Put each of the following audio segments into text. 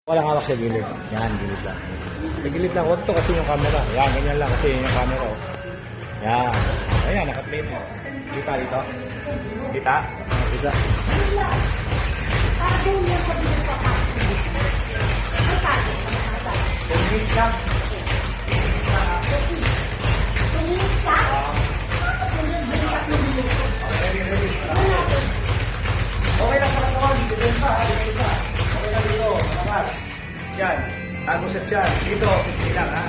Walang hawak sa gilid. Yan, gilid lang. Sa gilid lang. Huwag to kasi yung camera. Yan, ganyan lang kasi yung camera. Oh. Yan. Ayan, naka-play mo. Kita dito. Kita? Kita. Tumis lang. Okay lang sa katawan. Dito pa. Okay lang dito. Malakas. Yan. Tago sa tiyan. Dito. Ilang ha.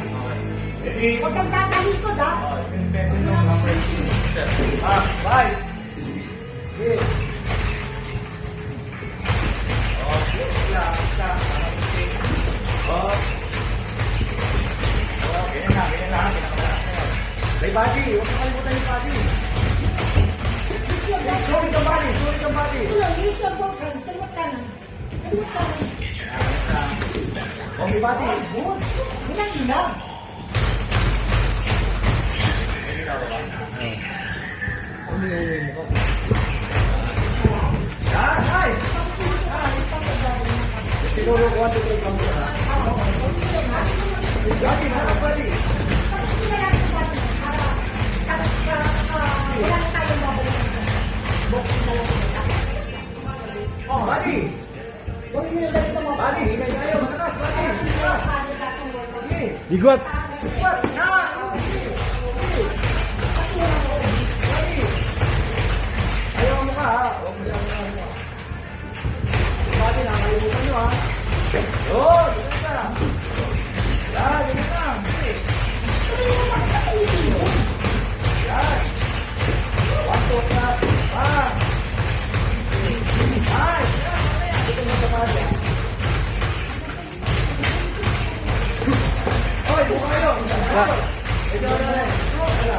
Ready? Huwag kang tatalikod ha. 10 pesos ng number 2. Bye. Okay. Okay. Isa. Oh. Oh, ganyan na. Ganyan lang. Pinakamalas na yun. May body. Huwag kang kalimutan yung body. Sorry ka body. Sorry ka body. Use your boyfriend. Salimot ka na. Salimot ka na. Oh, may body. Good. Bilang ilaw. Yan, nice! Tinuro ko ang tuloy kang muna. Body, malas body. Tapos pinalaki sa bata. Wala na tayong babalik. Boxing na lang kita. Oh, Body! huwag mo yung ganito mo. Body, hingay tayo. Matalas, body. Matalas. Okay. Bigot! What? Yan! Body! Ayaw mo ka ha. Huwag mo siya mo. Body, nakalimutan nyo ha. Oh, ganyan ka. Yan, ganyan ka. Okay. Yan. 1, 2, plus. Ah. Nice. Yan, mamaya. Dito mo sa body. Hoy, buka kayo. Ito na rin. Wala.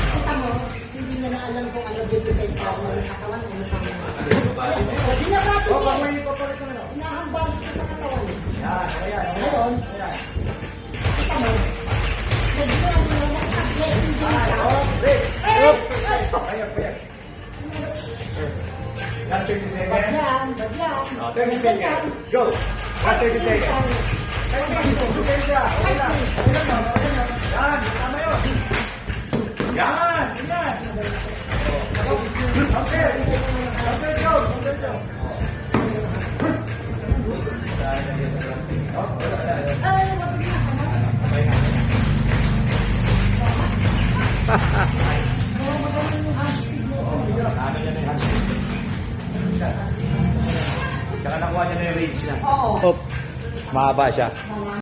Kita mo, hindi na alam kung ano dito sa katawan. Binabati Oh, pag niya. may ipapalit mo na. Inahambang sa katawan. Yan, ayan. Ngayon, Ayan. kita mo, nagbilang mo na nakablessing din Ay, siya. oh, break. Eh, Ayan, ayan. Last 30 seconds. bagyan, bagyan. Oh, 30 seconds. Go. Last 30 seconds. Ay, okay siya. Okay lang. Okay lang, ma'am. Okay lang. Yan, tama yun. Yan, yan. Okay. Okay, go. Okay, go. Ay, wag na. Okay na. Oo, magaling yung hashtag mo. Ano niya na yung handshake? Tsaka nakuha niya na yung range niya. Oo. Op! Mas mahaba siya. Mga